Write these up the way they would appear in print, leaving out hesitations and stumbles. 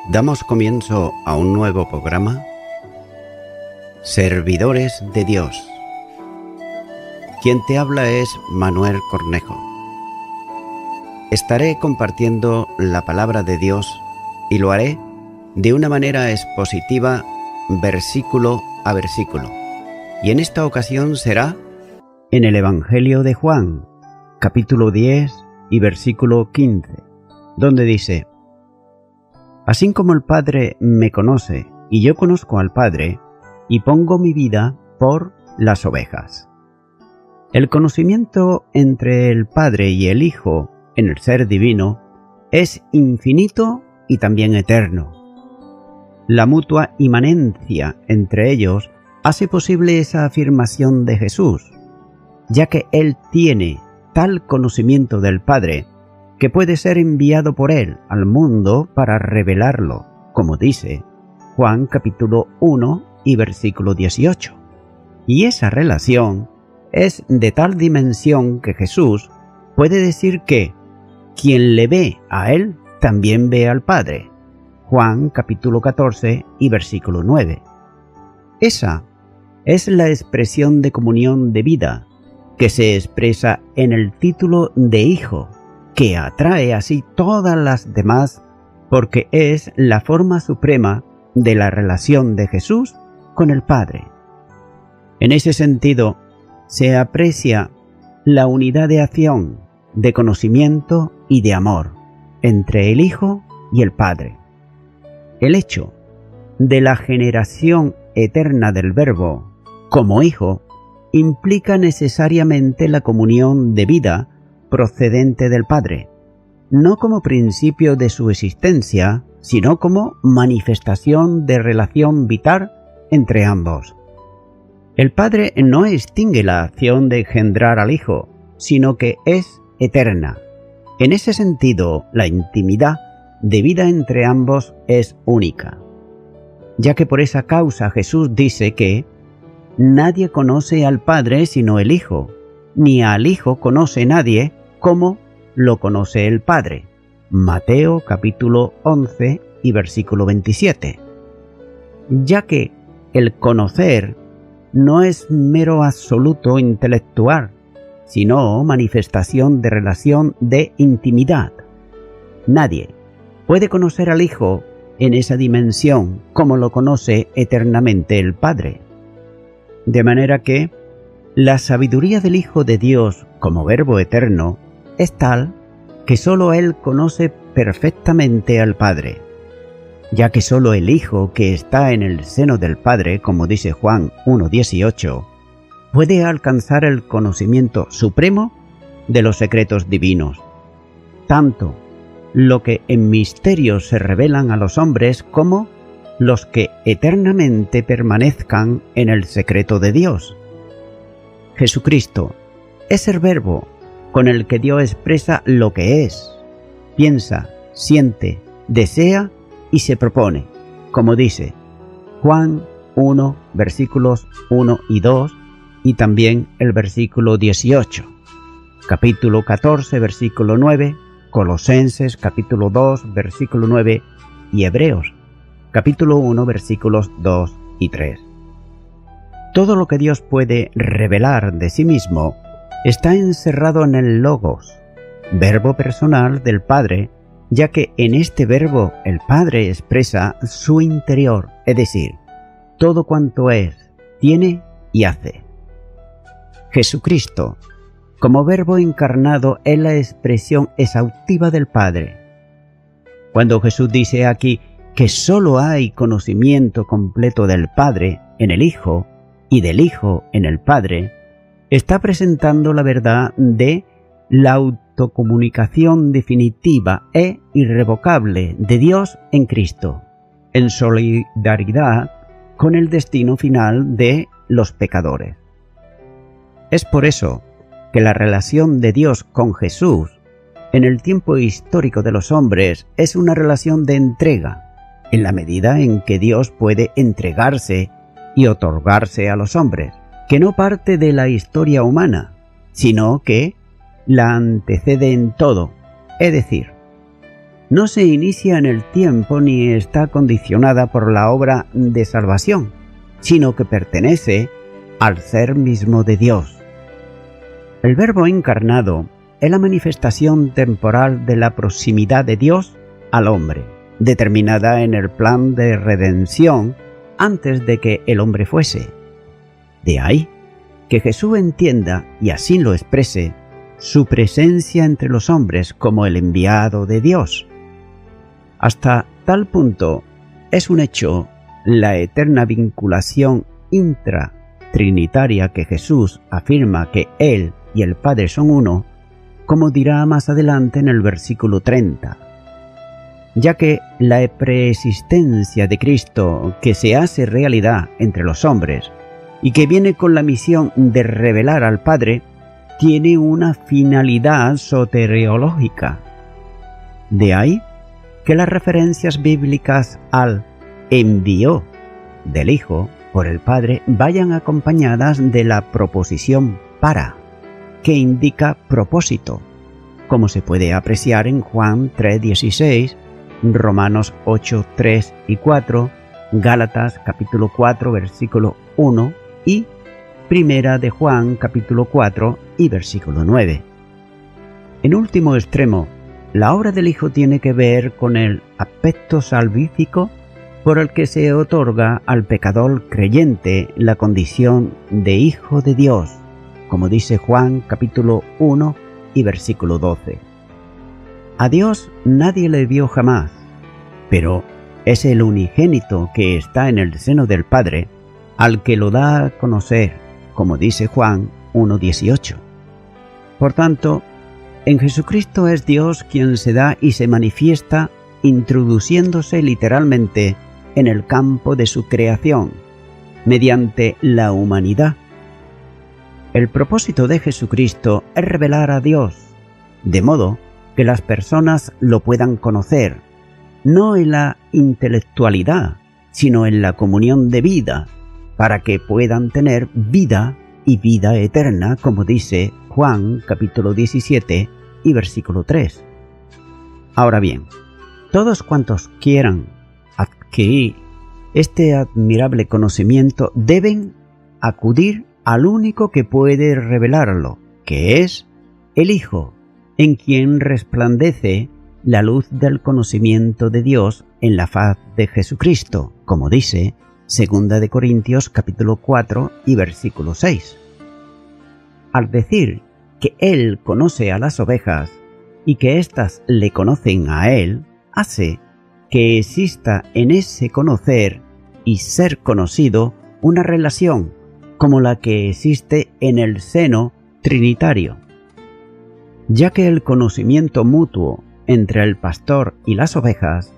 Damos comienzo a un nuevo programa, Servidores de Dios. Quien te habla es Manuel Cornejo. Estaré compartiendo la palabra de Dios y lo haré de una manera expositiva, versículo a versículo. Y en esta ocasión será en el Evangelio de Juan, capítulo 10 y versículo 15, donde dice: Así como el Padre me conoce y yo conozco al Padre, y pongo mi vida por las ovejas. El conocimiento entre el Padre y el Hijo en el ser divino es infinito y también eterno. La mutua inmanencia entre ellos hace posible esa afirmación de Jesús, ya que Él tiene tal conocimiento del Padre que puede ser enviado por Él al mundo para revelarlo, como dice Juan capítulo 1 y versículo 18. Y esa relación es de tal dimensión que Jesús puede decir que quien le ve a Él también ve al Padre. Juan capítulo 14 y versículo 9. Esa es la expresión de comunión de vida que se expresa en el título de Hijo, que atrae así todas las demás porque es la forma suprema de la relación de Jesús con el Padre. En ese sentido, se aprecia la unidad de acción, de conocimiento y de amor entre el Hijo y el Padre. El hecho de la generación eterna del Verbo como Hijo implica necesariamente la comunión de vida procedente del Padre, no como principio de su existencia, sino como manifestación de relación vital entre ambos. El Padre no extingue la acción de engendrar al Hijo, sino que es eterna. En ese sentido, la intimidad de vida entre ambos es única, ya que por esa causa Jesús dice que nadie conoce al Padre sino el Hijo, ni al Hijo conoce nadie como lo conoce el Padre. Mateo capítulo 11 y versículo 27. Ya que el conocer no es mero absoluto intelectual, sino manifestación de relación de intimidad. Nadie puede conocer al Hijo en esa dimensión como lo conoce eternamente el Padre. De manera que la sabiduría del Hijo de Dios como Verbo eterno es tal que sólo Él conoce perfectamente al Padre, ya que sólo el Hijo que está en el seno del Padre, como dice Juan 1:18, puede alcanzar el conocimiento supremo de los secretos divinos, tanto lo que en misterios se revelan a los hombres como los que eternamente permanezcan en el secreto de Dios. Jesucristo es el Verbo con el que Dios expresa lo que es, piensa, siente, desea y se propone, como dice Juan 1, versículos 1 y 2, y también el versículo 18, capítulo 14, versículo 9, Colosenses, capítulo 2, versículo 9, y Hebreos, capítulo 1, versículos 2 y 3. Todo lo que Dios puede revelar de sí mismo está encerrado en el Logos, verbo personal del Padre, ya que en este verbo el Padre expresa su interior, es decir, todo cuanto es, tiene y hace. Jesucristo, como Verbo encarnado, es la expresión exhaustiva del Padre. Cuando Jesús dice aquí que sólo hay conocimiento completo del Padre en el Hijo y del Hijo en el Padre, está presentando la verdad de la autocomunicación definitiva e irrevocable de Dios en Cristo, en solidaridad con el destino final de los pecadores. Es por eso que la relación de Dios con Jesús en el tiempo histórico de los hombres es una relación de entrega, en la medida en que Dios puede entregarse y otorgarse a los hombres, que no parte de la historia humana, sino que la antecede en todo, es decir, no se inicia en el tiempo ni está condicionada por la obra de salvación, sino que pertenece al ser mismo de Dios. El Verbo encarnado es la manifestación temporal de la proximidad de Dios al hombre, determinada en el plan de redención antes de que el hombre fuese. De ahí que Jesús entienda, y así lo exprese, su presencia entre los hombres como el enviado de Dios. Hasta tal punto es un hecho la eterna vinculación intratrinitaria que Jesús afirma que Él y el Padre son uno, como dirá más adelante en el versículo 30. Ya que la preexistencia de Cristo que se hace realidad entre los hombres y que viene con la misión de revelar al Padre, tiene una finalidad soteriológica. De ahí que las referencias bíblicas al envió del Hijo por el Padre vayan acompañadas de la proposición para, que indica propósito, como se puede apreciar en Juan 3:16, Romanos 8:3 y 4, Gálatas capítulo 4 versículo 1 y Primera de Juan capítulo 4 y versículo 9. En último extremo, la obra del Hijo tiene que ver con el aspecto salvífico por el que se otorga al pecador creyente la condición de hijo de Dios, como dice Juan capítulo 1 y versículo 12. A Dios nadie le vio jamás, pero es el unigénito que está en el seno del Padre, al que lo da a conocer, como dice Juan 1:18. Por tanto, en Jesucristo es Dios quien se da y se manifiesta introduciéndose literalmente en el campo de su creación, mediante la humanidad. El propósito de Jesucristo es revelar a Dios, de modo que las personas lo puedan conocer, no en la intelectualidad, sino en la comunión de vida, para que puedan tener vida y vida eterna, como dice Juan capítulo 17 y versículo 3. Ahora bien, todos cuantos quieran adquirir este admirable conocimiento deben acudir al único que puede revelarlo, que es el Hijo, en quien resplandece la luz del conocimiento de Dios en la faz de Jesucristo, como dice 2 de Corintios capítulo 4 y versículo 6. Al decir que Él conoce a las ovejas y que éstas le conocen a Él, hace que exista en ese conocer y ser conocido una relación como la que existe en el seno trinitario, ya que el conocimiento mutuo entre el pastor y las ovejas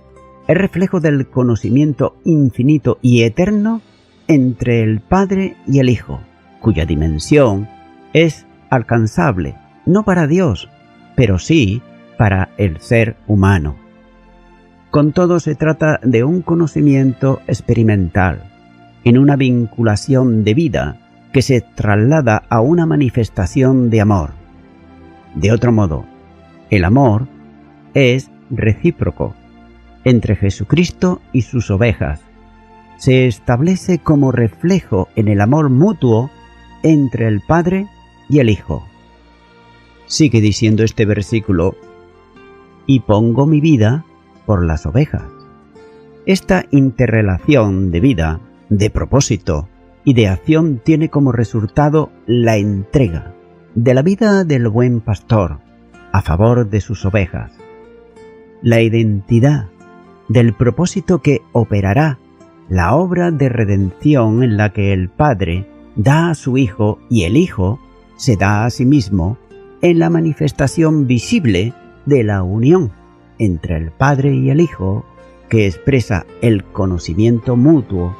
es reflejo del conocimiento infinito y eterno entre el Padre y el Hijo, cuya dimensión es alcanzable, no para Dios, pero sí para el ser humano. Con todo se trata de un conocimiento experimental, en una vinculación de vida que se traslada a una manifestación de amor. De otro modo, el amor es recíproco entre Jesucristo y sus ovejas. Se establece como reflejo en el amor mutuo entre el Padre y el Hijo. Sigue diciendo este versículo: y pongo mi vida por las ovejas. Esta interrelación de vida, de propósito y de acción tiene como resultado la entrega de la vida del buen pastor a favor de sus ovejas, la identidad del propósito que operará la obra de redención en la que el Padre da a su Hijo y el Hijo se da a sí mismo en la manifestación visible de la unión entre el Padre y el Hijo, que expresa el conocimiento mutuo,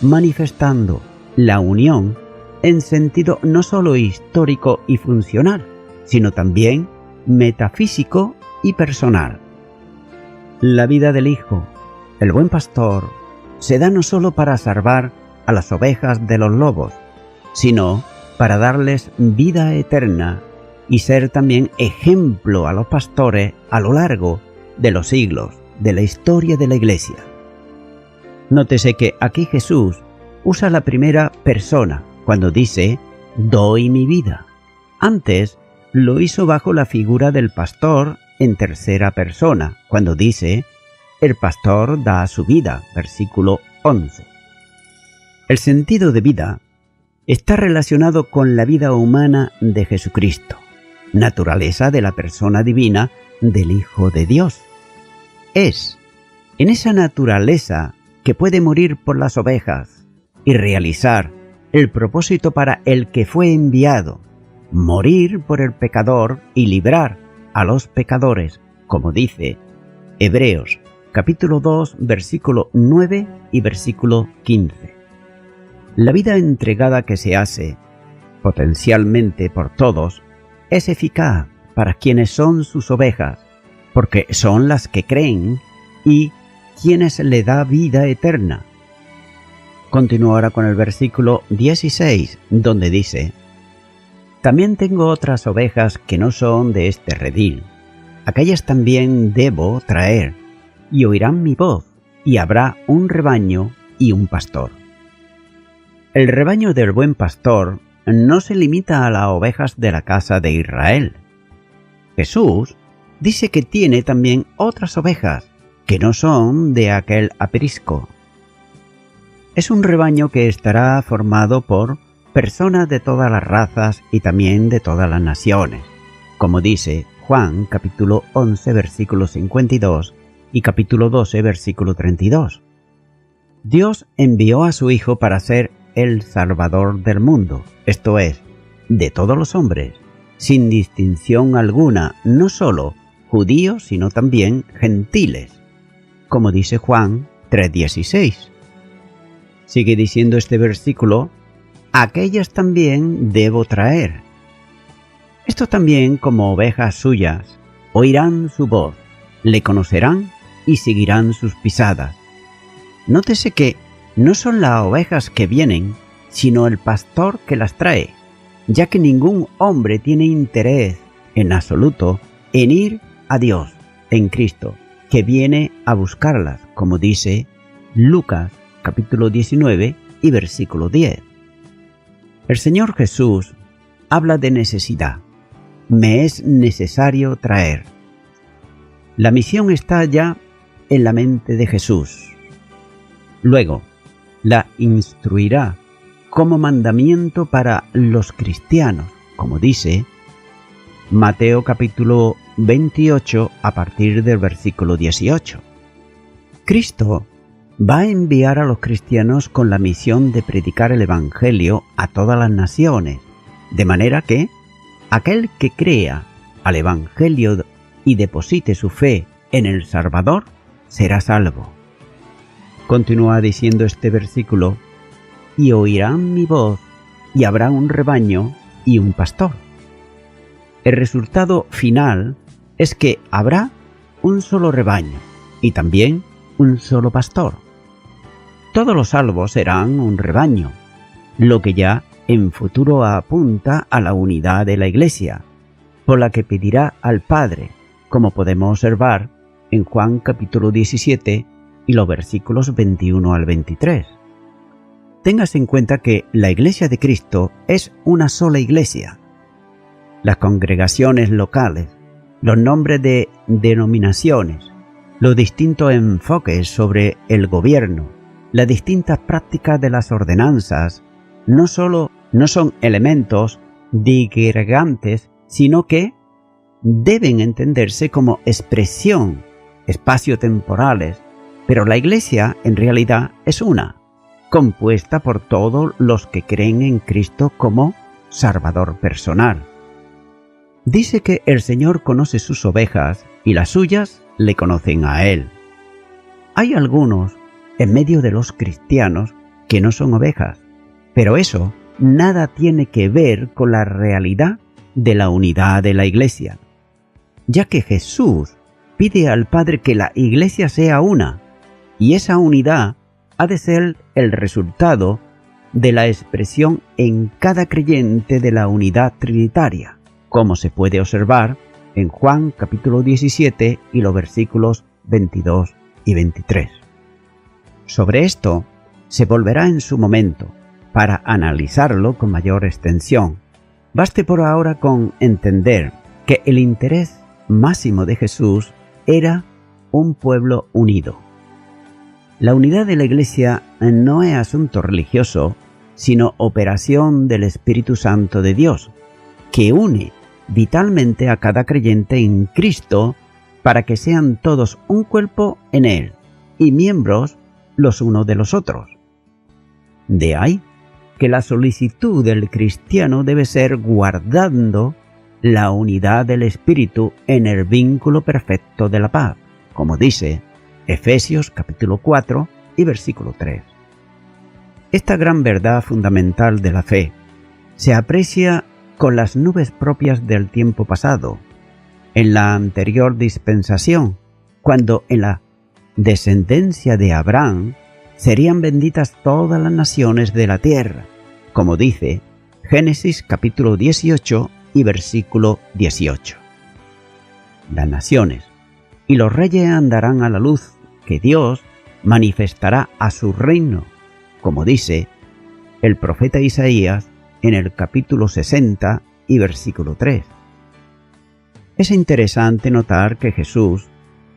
manifestando la unión en sentido no solo histórico y funcional, sino también metafísico y personal. La vida del Hijo, el buen pastor, se da no solo para salvar a las ovejas de los lobos, sino para darles vida eterna y ser también ejemplo a los pastores a lo largo de los siglos de la historia de la Iglesia. Nótese que aquí Jesús usa la primera persona cuando dice «doy mi vida». Antes lo hizo bajo la figura del pastor en tercera persona, cuando dice «el pastor da su vida», versículo 11. El sentido de vida está relacionado con la vida humana de Jesucristo, naturaleza de la persona divina del Hijo de Dios. Es en esa naturaleza que puede morir por las ovejas y realizar el propósito para el que fue enviado, morir por el pecador y librar a los pecadores, como dice Hebreos capítulo 2, versículo 9 y versículo 15. La vida entregada que se hace, potencialmente por todos, es eficaz para quienes son sus ovejas, porque son las que creen y quienes le da vida eterna. Continúo ahora con el versículo 16, donde dice: «También tengo otras ovejas que no son de este redil. Aquellas también debo traer, y oirán mi voz, y habrá un rebaño y un pastor». El rebaño del buen pastor no se limita a las ovejas de la casa de Israel. Jesús dice que tiene también otras ovejas que no son de aquel aprisco. Es un rebaño que estará formado por personas de todas las razas y también de todas las naciones, como dice Juan capítulo 11 versículo 52 y capítulo 12 versículo 32. Dios envió a su Hijo para ser el Salvador del mundo, esto es, de todos los hombres, sin distinción alguna, no solo judíos, sino también gentiles, como dice Juan 3:16. Sigue diciendo este versículo: «aquellas también debo traer». Estos también, como ovejas suyas, oirán su voz, le conocerán y seguirán sus pisadas. Nótese que no son las ovejas que vienen, sino el pastor que las trae, ya que ningún hombre tiene interés en absoluto en ir a Dios en Cristo, que viene a buscarlas, como dice Lucas capítulo 19 y versículo 10. El Señor Jesús habla de necesidad. Me es necesario traer. La misión está ya en la mente de Jesús. Luego, la instruirá como mandamiento para los cristianos, como dice Mateo capítulo 28 a partir del versículo 18. Cristo va a enviar a los cristianos con la misión de predicar el Evangelio a todas las naciones, de manera que aquel que crea al Evangelio y deposite su fe en el Salvador será salvo. Continúa diciendo este versículo: «y oirán mi voz, y habrá un rebaño y un pastor». El resultado final es que habrá un solo rebaño y también un solo pastor. Todos los salvos serán un rebaño, lo que ya en futuro apunta a la unidad de la Iglesia, por la que pedirá al Padre, como podemos observar en Juan capítulo 17 y los versículos 21 al 23. Téngase en cuenta que la Iglesia de Cristo es una sola Iglesia. Las congregaciones locales, los nombres de denominaciones, los distintos enfoques sobre el gobierno, las distintas prácticas de las ordenanzas, no son elementos digregantes, sino que deben entenderse como expresión espaciotemporales, pero la Iglesia en realidad es una, compuesta por todos los que creen en Cristo como Salvador personal. Dice que el Señor conoce sus ovejas y las suyas le conocen a Él. Hay algunos en medio de los cristianos que no son ovejas, pero eso nada tiene que ver con la realidad de la unidad de la Iglesia. ya que Jesús pide al Padre que la Iglesia sea una, y esa unidad ha de ser el resultado de la expresión en cada creyente de la unidad trinitaria, como se puede observar en Juan capítulo 17 y los versículos 22 y 23. Sobre esto se volverá en su momento, para analizarlo con mayor extensión. Baste por ahora con entender que el interés máximo de Jesús era un pueblo unido. La unidad de la Iglesia no es asunto religioso, sino operación del Espíritu Santo de Dios, que une vitalmente a cada creyente en Cristo para que sean todos un cuerpo en Él y miembros los unos de los otros. De ahí que la solicitud del cristiano debe ser guardando la unidad del Espíritu en el vínculo perfecto de la paz, como dice Efesios capítulo 4 y versículo 3. Esta gran verdad fundamental de la fe se aprecia con las nubes propias del tiempo pasado, en la anterior dispensación, cuando en la descendencia de Abraham serían benditas todas las naciones de la tierra, como dice Génesis capítulo 18 y versículo 18. Las naciones y los reyes andarán a la luz que Dios manifestará a su reino, como dice el profeta Isaías en el capítulo 60 y versículo 3. Es interesante notar que Jesús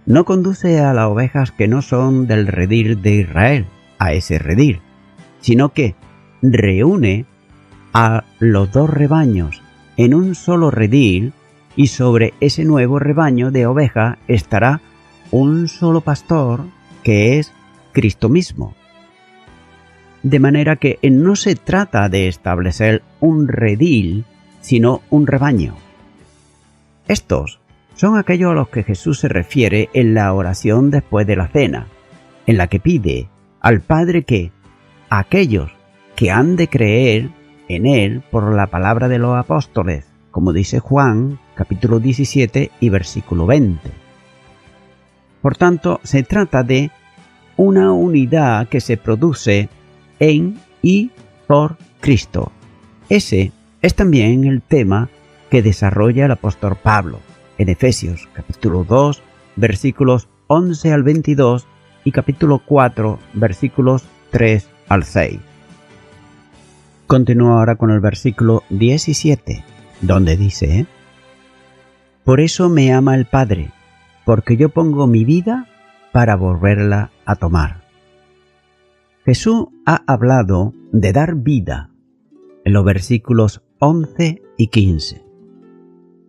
no conduce a las ovejas que no son del redil de Israel a ese redil, sino que reúne a los dos rebaños en un solo redil, y sobre ese nuevo rebaño de ovejas estará un solo pastor, que es Cristo mismo. De manera que no se trata de establecer un redil, sino un rebaño. Estos son aquellos a los que Jesús se refiere en la oración después de la cena, en la que pide al Padre que aquellos que han de creer en Él por la palabra de los apóstoles, como dice Juan capítulo 17 y versículo 20. Por tanto, se trata de una unidad que se produce en y por Cristo. Ese es también el tema que desarrolla el apóstol Pablo en Efesios capítulo 2 versículos 11 al 22 y capítulo 4 versículos 3 al 6. Continúa ahora con el versículo 17, donde dice: Por eso me ama el Padre, porque yo pongo mi vida para volverla a tomar. Jesús ha hablado de dar vida en los versículos 11 y 15.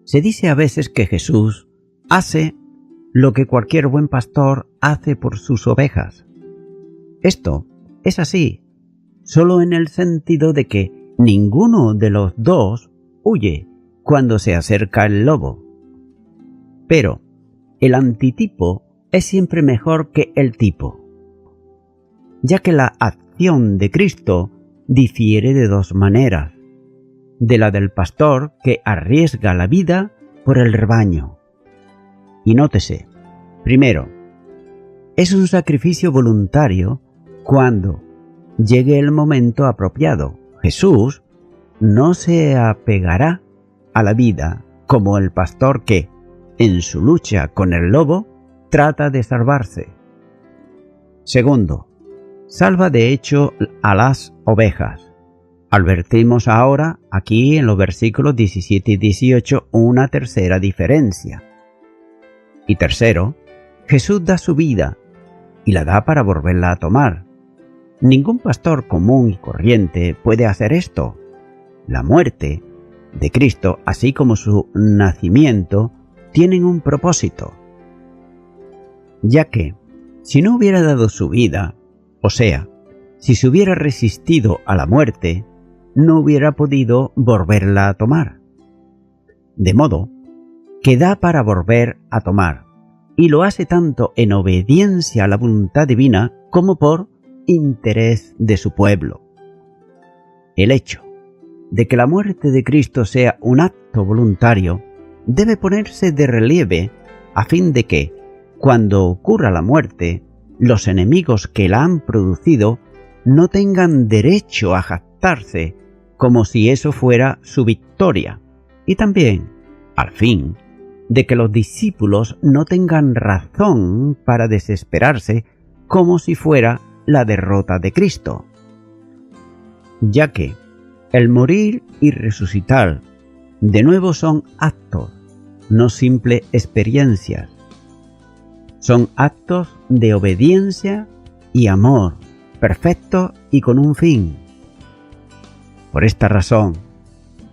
Se dice a veces que Jesús hace lo que cualquier buen pastor hace por sus ovejas. Esto es así, solo en el sentido de que ninguno de los dos huye cuando se acerca el lobo. Pero el antitipo es siempre mejor que el tipo, ya que la acción de Cristo difiere de dos maneras: de la del pastor que arriesga la vida por el rebaño. Y nótese, primero, es un sacrificio voluntario cuando llegue el momento apropiado. Jesús no se apegará a la vida como el pastor que, en su lucha con el lobo, trata de salvarse. Segundo, salva de hecho a las ovejas. Advertimos ahora, aquí en los versículos 17 y 18, una tercera diferencia. Y tercero, Jesús da su vida y la da para volverla a tomar. Ningún pastor común y corriente puede hacer esto. La muerte de Cristo, así como su nacimiento, tienen un propósito, ya que si no hubiera dado su vida, o sea, si se hubiera resistido a la muerte, no hubiera podido volverla a tomar. De modo que da para volver a tomar, y lo hace tanto en obediencia a la voluntad divina como por interés de su pueblo. El hecho de que la muerte de Cristo sea un acto voluntario debe ponerse de relieve a fin de que, cuando ocurra la muerte, los enemigos que la han producido no tengan derecho a jactarse como si eso fuera su victoria, y también, al fin, de que los discípulos no tengan razón para desesperarse como si fuera la derrota de Cristo, ya que el morir y resucitar de nuevo son actos, no simples experiencias. Son actos de obediencia y amor, perfectos y con un fin. Por esta razón,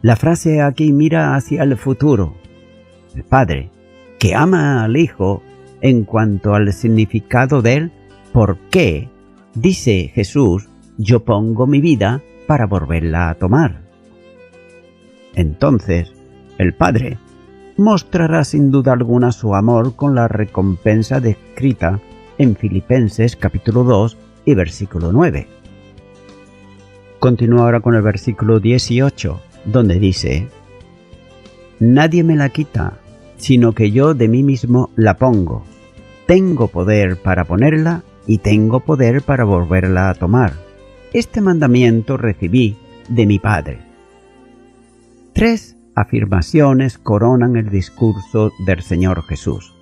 la frase aquí mira hacia el futuro. El Padre, que ama al Hijo en cuanto al significado de él, ¿por qué? Dice Jesús, yo pongo mi vida para volverla a tomar. Entonces, el Padre mostrará sin duda alguna su amor con la recompensa descrita en Filipenses capítulo 2 y versículo 9. Continúa ahora con el versículo 18, donde dice: nadie me la quita, sino que yo de mí mismo la pongo. Tengo poder para ponerla y tengo poder para volverla a tomar. Este mandamiento recibí de mi Padre. 3 afirmaciones coronan el discurso del Señor Jesús.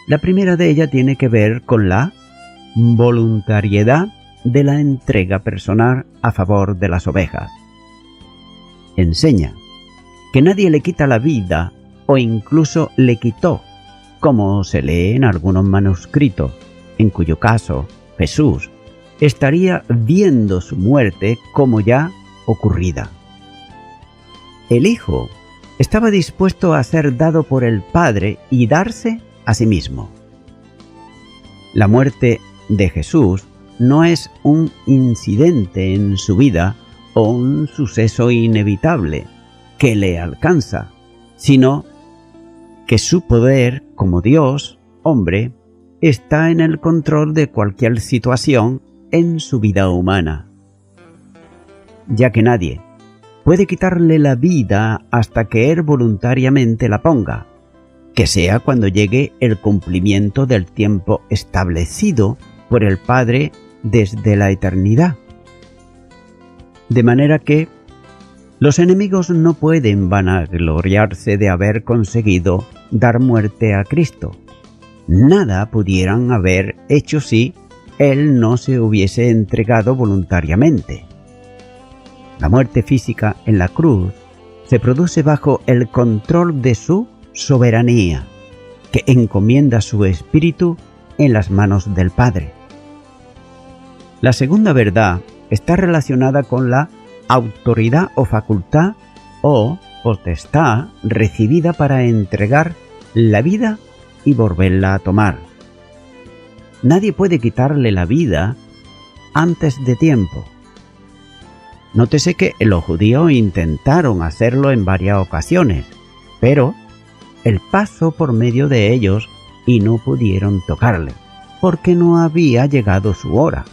La primera de ellas tiene que ver con la voluntariedad de la entrega personal a favor de las ovejas. Enseña que nadie le quita la vida o incluso le quitó, como se lee en algunos manuscritos, en cuyo caso Jesús estaría viendo su muerte como ya ocurrida. El Hijo estaba dispuesto a ser dado por el Padre y darse a sí mismo. La muerte de Jesús no es un incidente en su vida o un suceso inevitable que le alcanza, sino que su poder como Dios, hombre, está en el control de cualquier situación en su vida humana, ya que nadie puede quitarle la vida hasta que él voluntariamente la ponga, que sea cuando llegue el cumplimiento del tiempo establecido por el Padre desde la eternidad. De manera que los enemigos no pueden vanagloriarse de haber conseguido dar muerte a Cristo. Nada pudieran haber hecho si Él no se hubiese entregado voluntariamente. La muerte física en la cruz se produce bajo el control de su soberanía, que encomienda su espíritu en las manos del Padre. La segunda verdad está relacionada con la autoridad o facultad o potestad recibida para entregar la vida y volverla a tomar. Nadie puede quitarle la vida antes de tiempo. Nótese que los judíos intentaron hacerlo en varias ocasiones, pero Él pasó por medio de ellos y no pudieron tocarle, porque no había llegado su hora.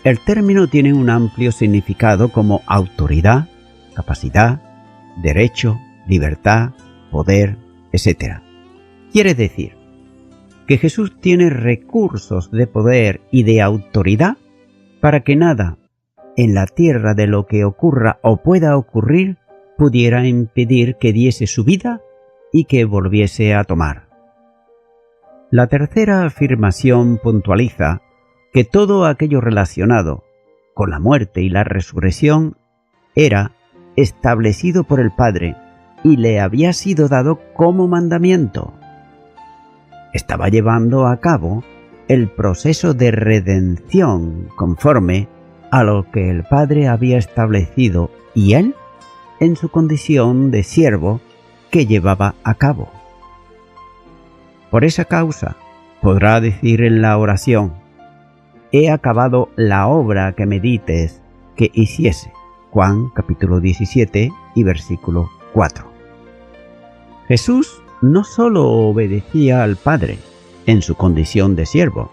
El término tiene un amplio significado como autoridad, capacidad, derecho, libertad, poder, etc. Quiere decir que Jesús tiene recursos de poder y de autoridad para que nada en la tierra de lo que ocurra o pueda ocurrir pudiera impedir que diese su vida y que volviese a tomar. La tercera afirmación puntualiza que todo aquello relacionado con la muerte y la resurrección era establecido por el Padre y le había sido dado como mandamiento. Estaba llevando a cabo el proceso de redención conforme a lo que el Padre había establecido y Él en su condición de siervo que llevaba a cabo. Por esa causa podrá decir en la oración: he acabado la obra que me dites que hiciese. Juan capítulo 17 y versículo 4. Jesús no solo obedecía al Padre en su condición de siervo,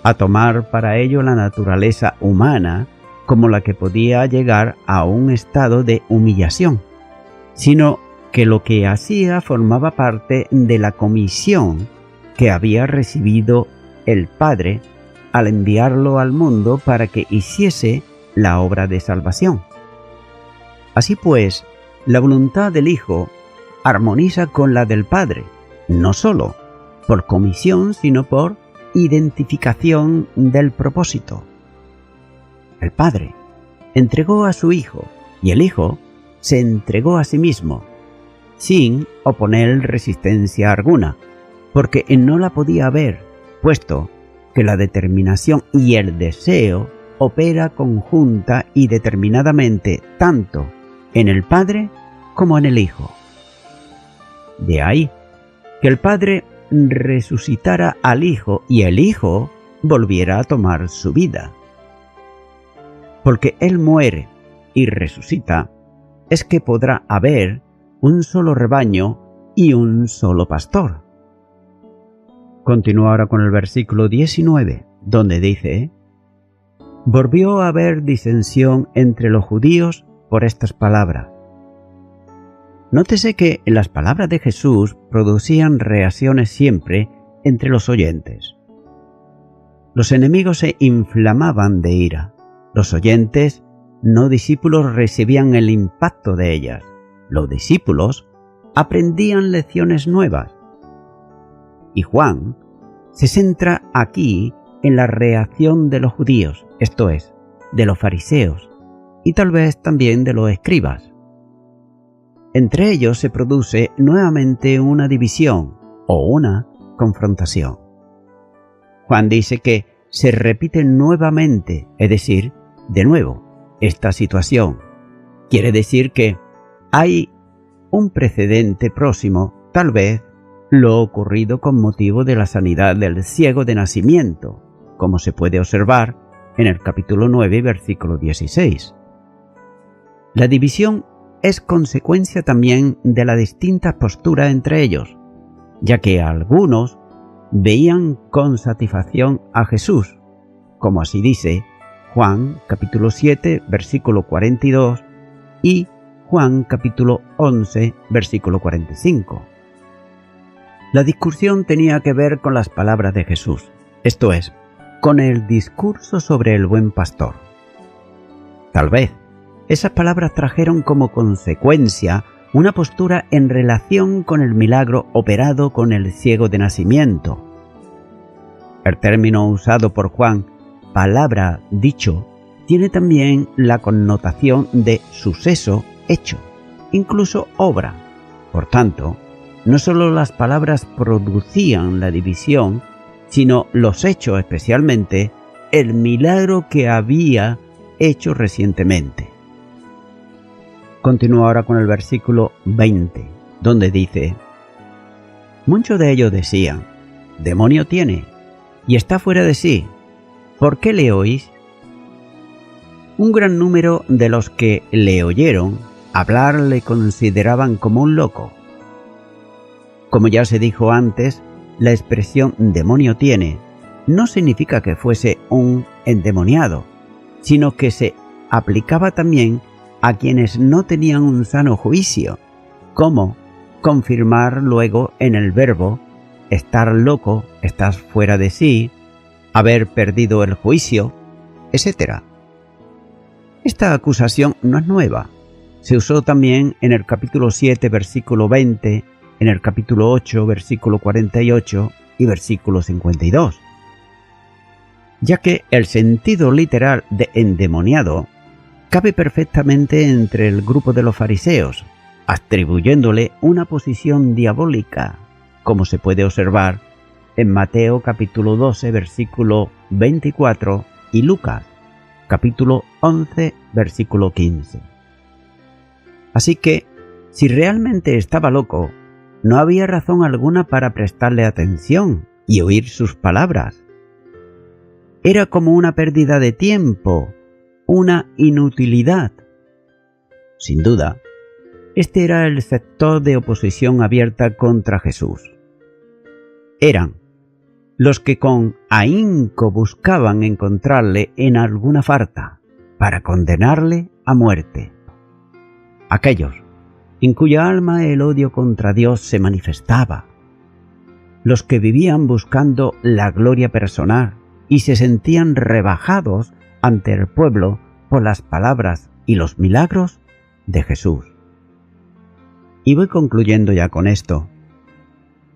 a tomar para ello la naturaleza humana como la que podía llegar a un estado de humillación, sino porque lo que hacía formaba parte de la comisión que había recibido el Padre al enviarlo al mundo para que hiciese la obra de salvación. Así pues, la voluntad del Hijo armoniza con la del Padre, no solo por comisión, sino por identificación del propósito. El Padre entregó a su Hijo y el Hijo se entregó a sí mismo, sin oponer resistencia alguna, porque no la podía haber, puesto que la determinación y el deseo opera conjunta y determinadamente tanto en el Padre como en el Hijo. De ahí que el Padre resucitara al Hijo y el Hijo volviera a tomar su vida. Porque Él muere y resucita, es que podrá haber un solo rebaño y un solo pastor. Continúa ahora con el versículo 19, donde dice: volvió a haber disensión entre los judíos por estas palabras. Nótese que las palabras de Jesús producían reacciones siempre entre los oyentes. Los enemigos se inflamaban de ira. Los oyentes, no discípulos, recibían el impacto de ellas. Los discípulos aprendían lecciones nuevas. Y Juan se centra aquí en la reacción de los judíos, esto es, de los fariseos, y tal vez también de los escribas. Entre ellos se produce nuevamente una división o una confrontación. Juan dice que se repite nuevamente, es decir, de nuevo, esta situación. Quiere decir que hay un precedente próximo, tal vez lo ocurrido con motivo de la sanidad del ciego de nacimiento, como se puede observar en el capítulo 9, versículo 16. La división es consecuencia también de la distinta postura entre ellos, ya que algunos veían con satisfacción a Jesús, como así dice Juan capítulo 7, versículo 42 y Juan capítulo 11, versículo 45. La discusión tenía que ver con las palabras de Jesús, esto es, con el discurso sobre el buen pastor. Tal vez esas palabras trajeron como consecuencia una postura en relación con el milagro operado con el ciego de nacimiento. El término usado por Juan, palabra, dicho, tiene también la connotación de suceso, hecho, incluso obra. Por tanto, no solo las palabras producían la división, sino los hechos, especialmente el milagro que había hecho recientemente. Continúa ahora con el versículo 20, donde dice: muchos de ellos decían: demonio tiene, y está fuera de sí. ¿Por qué le oís? Un gran número de los que le oyeron hablar le consideraban como un loco. Como ya se dijo antes, la expresión demonio tiene no significa que fuese un endemoniado, sino que se aplicaba también a quienes no tenían un sano juicio, como confirmar luego en el verbo estar loco, estás fuera de sí, haber perdido el juicio, etc. Esta acusación no es nueva. Se usó también en el capítulo 7, versículo 20, en el capítulo 8, versículo 48 y versículo 52. Ya que el sentido literal de endemoniado cabe perfectamente entre el grupo de los fariseos, atribuyéndole una posición diabólica, como se puede observar en Mateo capítulo 12, versículo 24 y Lucas capítulo 11, versículo 15. Así que, si realmente estaba loco, no había razón alguna para prestarle atención y oír sus palabras. Era como una pérdida de tiempo, una inutilidad. Sin duda, este era el sector de oposición abierta contra Jesús. Eran los que con ahínco buscaban encontrarle en alguna falta para condenarle a muerte. Aquellos en cuya alma el odio contra Dios se manifestaba, los que vivían buscando la gloria personal y se sentían rebajados ante el pueblo por las palabras y los milagros de Jesús. Y voy concluyendo ya con esto.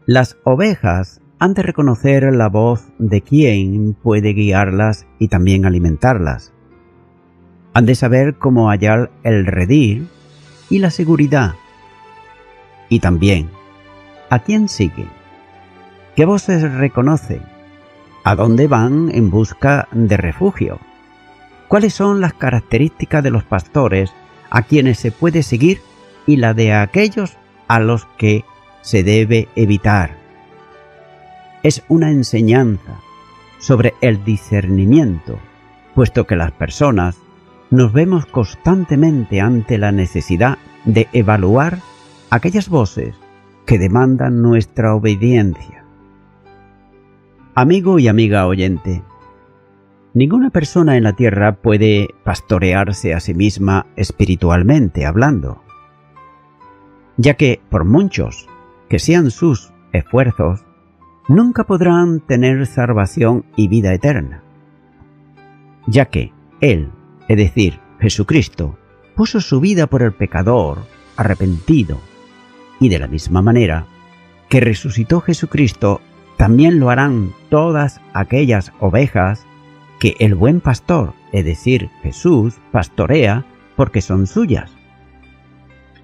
Las ovejas han de reconocer la voz de quien puede guiarlas y también alimentarlas. Han de saber cómo hallar el redil y la seguridad. Y también, ¿a quién siguen? ¿Qué voces reconocen? ¿A dónde van en busca de refugio? ¿Cuáles son las características de los pastores a quienes se puede seguir y la de aquellos a los que se debe evitar? Es una enseñanza sobre el discernimiento, puesto que las personas nos vemos constantemente ante la necesidad de evaluar aquellas voces que demandan nuestra obediencia. Amigo y amiga oyente, ninguna persona en la tierra puede pastorearse a sí misma espiritualmente hablando, ya que por muchos que sean sus esfuerzos, nunca podrán tener salvación y vida eterna, ya que Él, es decir, Jesucristo, puso su vida por el pecador arrepentido, y de la misma manera que resucitó Jesucristo, también lo harán todas aquellas ovejas que el buen pastor, es decir, Jesús, pastorea porque son suyas.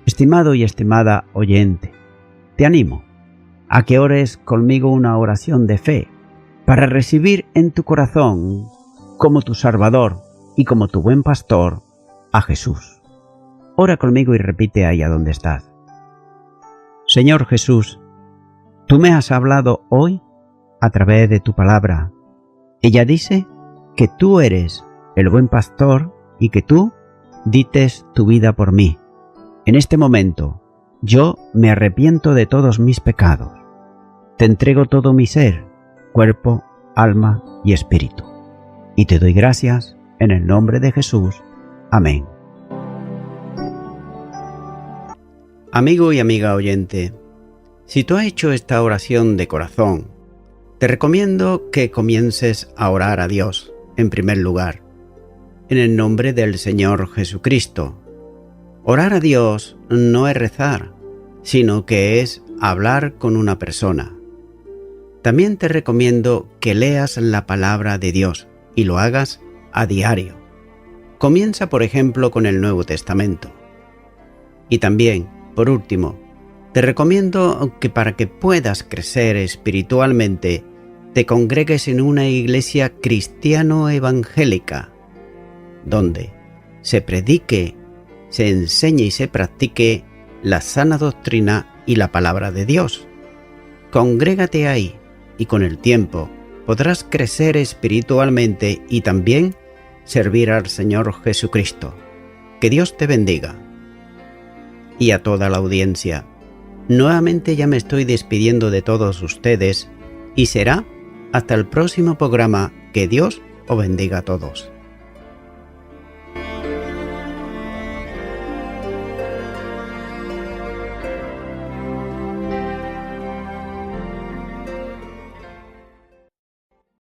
Estimado y estimada oyente, te animo a que ores conmigo una oración de fe para recibir en tu corazón como tu Salvador y como tu buen pastor a Jesús. Ora conmigo y repite ahí a donde estás. Señor Jesús, tú me has hablado hoy a través de tu palabra. Ella dice que tú eres el buen pastor y que tú dites tu vida por mí. En este momento, yo me arrepiento de todos mis pecados. Te entrego todo mi ser, cuerpo, alma y espíritu. Y te doy gracias en el nombre de Jesús. Amén. Amigo y amiga oyente, si tú has hecho esta oración de corazón, te recomiendo que comiences a orar a Dios, en primer lugar, en el nombre del Señor Jesucristo. Orar a Dios no es rezar, sino que es hablar con una persona. También te recomiendo que leas la palabra de Dios y lo hagas a diario. Comienza, por ejemplo, con el Nuevo Testamento. Y también, por último, te recomiendo que para que puedas crecer espiritualmente, te congregues en una iglesia cristiano-evangélica, donde se predique, se enseñe y se practique la sana doctrina y la palabra de Dios. Congrégate ahí y con el tiempo podrás crecer espiritualmente y también servir al Señor Jesucristo. Que Dios te bendiga. Y a toda la audiencia, nuevamente ya me estoy despidiendo de todos ustedes y será hasta el próximo programa. Que Dios os bendiga a todos.